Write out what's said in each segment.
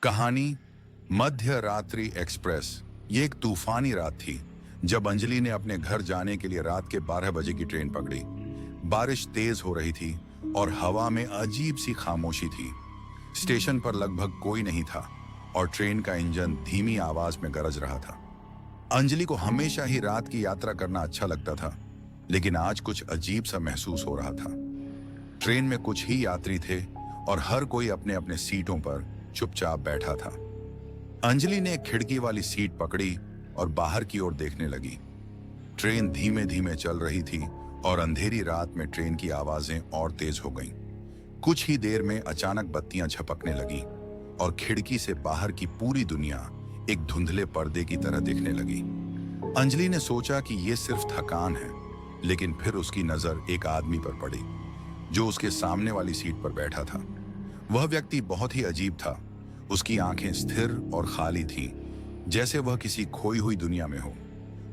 कहानी मध्य रात्रि एक्सप्रेस। ये एक तूफानी रात थी जब अंजलि ने अपने घर जाने के लिए रात के 12 बजे की ट्रेन पकड़ी। बारिश तेज हो रही थी और हवा में अजीब सी खामोशी थी। स्टेशन पर लगभग कोई नहीं था और ट्रेन का इंजन धीमी आवाज में गरज रहा था। अंजलि को हमेशा ही रात की यात्रा करना अच्छा लगता था, लेकिन आज कुछ अजीब सा महसूस हो रहा था। ट्रेन में कुछ ही यात्री थे और हर कोई अपने अपने सीटों पर चुपचाप बैठा था। अंजलि ने एक खिड़की वाली सीट पकड़ी और बाहर की ओर देखने लगी। ट्रेन धीमे धीमे चल रही थी और अंधेरी रात में ट्रेन की आवाजें और तेज हो गईं। कुछ ही देर में अचानक बत्तियां झपकने लगीं और खिड़की से बाहर की पूरी दुनिया एक धुंधले पर्दे की तरह दिखने लगी। अंजलि ने सोचा कि यह सिर्फ थकान है, लेकिन फिर उसकी नजर एक आदमी पर पड़ी जो उसके सामने वाली सीट पर बैठा था। वह व्यक्ति बहुत ही अजीब था। उसकी आंखें स्थिर और खाली थीं, जैसे वह किसी खोई हुई दुनिया में हो।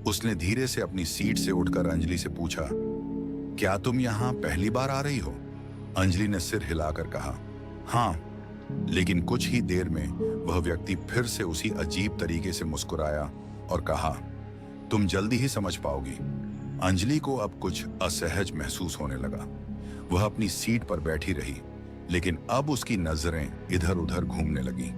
उसने धीरे से अपनी सीट से उठकर अंजलि से पूछा, क्या तुम यहाँ पहली बार आ रही हो? अंजलि ने सिर हिलाकर कहा, हाँ। लेकिन कुछ ही देर में वह व्यक्ति फिर से उसी अजीब तरीके से मुस्कुराया और कहा, तुम जल्दी ही समझ पाओगी। अंजलि को अब कुछ असहज महसूस होने लगा। वह अपनी सीट पर बैठी रही, लेकिन अब उसकी नजरें इधर उधर घूमने लगी।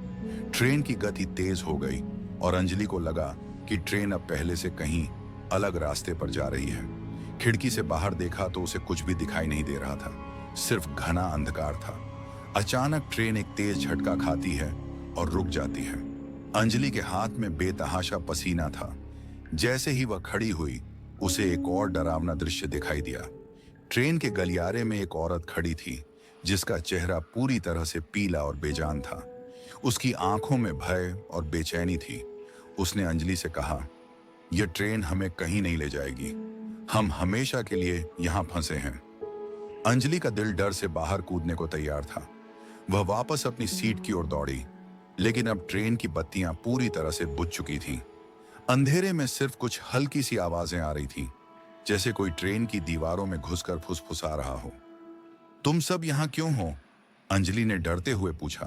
ट्रेन की गति तेज हो गई और अंजलि को लगा कि ट्रेन अब पहले से कहीं अलग रास्ते पर जा रही है। खिड़की से बाहर देखा तो उसे कुछ भी दिखाई नहीं दे रहा था, सिर्फ घना अंधकार था। अचानक ट्रेन एक तेज झटका खाती है और रुक जाती है। अंजलि के हाथ में बेतहाशा पसीना था। जैसे ही वह खड़ी हुई, उसे एक और डरावना दृश्य दिखाई दिया। ट्रेन के गलियारे में एक औरत खड़ी थी जिसका चेहरा पूरी तरह से पीला और बेजान था। उसकी आंखों में भय और बेचैनी थी। उसने अंजलि से कहा, यह ट्रेन हमें कहीं नहीं ले जाएगी। हम हमेशा के लिए यहाँ फंसे हैं। अंजलि का दिल डर से बाहर कूदने को तैयार था। वह वापस अपनी सीट की ओर दौड़ी, लेकिन अब ट्रेन की बत्तियां पूरी तरह से बुझ चुकी थीं। अंधेरे में सिर्फ कुछ हल्की सी आवाजें आ रही थीं, जैसे कोई ट्रेन की दीवारों में घुसकर फुसफुसा रहा हो। तुम सब यहाँ क्यों हो? अंजलि ने डरते हुए पूछा।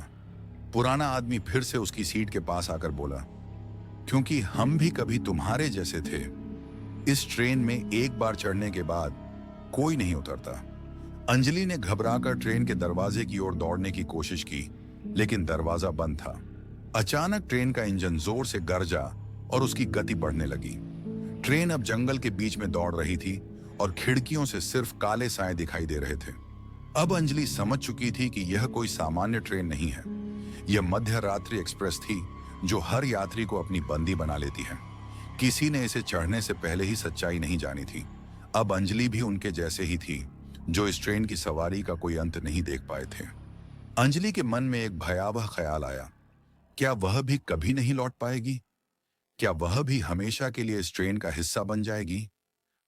पुराना आदमी फिर से उसकी सीट के पास आकर बोला, क्योंकि हम भी कभी तुम्हारे जैसे थे। इस ट्रेन में एक बार चढ़ने के बाद कोई नहीं उतरता। अंजलि ने घबराकर ट्रेन के दरवाजे की ओर दौड़ने की कोशिश की, लेकिन दरवाजा बंद था। अचानक ट्रेन का इंजन जोर से गरजा और उसकी गति बढ़ने लगी। ट्रेन अब जंगल के बीच में दौड़ रही थी और खिड़कियों से सिर्फ काले साए दिखाई दे रहे थे। अब अंजलि समझ चुकी थी कि यह कोई सामान्य ट्रेन नहीं है। यह मध्य रात्रि एक्सप्रेस थी जो हर यात्री को अपनी बंदी बना लेती है। किसी ने इसे चढ़ने से पहले ही सच्चाई नहीं जानी थी। अब अंजलि भी उनके जैसे ही थी, जो इस ट्रेन की सवारी का कोई अंत नहीं देख पाए थे। अंजलि के मन में एक भयावह ख्याल आया, क्या वह भी कभी नहीं लौट पाएगी? क्या वह भी हमेशा के लिए इस ट्रेन का हिस्सा बन जाएगी?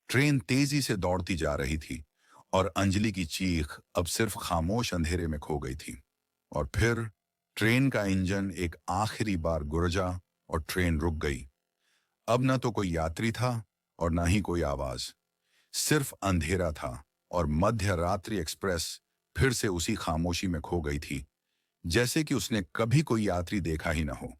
ट्रेन तेजी से दौड़ती जा रही थी और अंजलि की चीख अब सिर्फ खामोश अंधेरे में खो गई थी। और फिर ट्रेन का इंजन एक आखिरी बार गुर्जा और ट्रेन रुक गई। अब न तो कोई यात्री था और न ही कोई आवाज, सिर्फ अंधेरा था और मध्य रात्रि एक्सप्रेस फिर से उसी खामोशी में खो गई थी, जैसे कि उसने कभी कोई यात्री देखा ही न हो।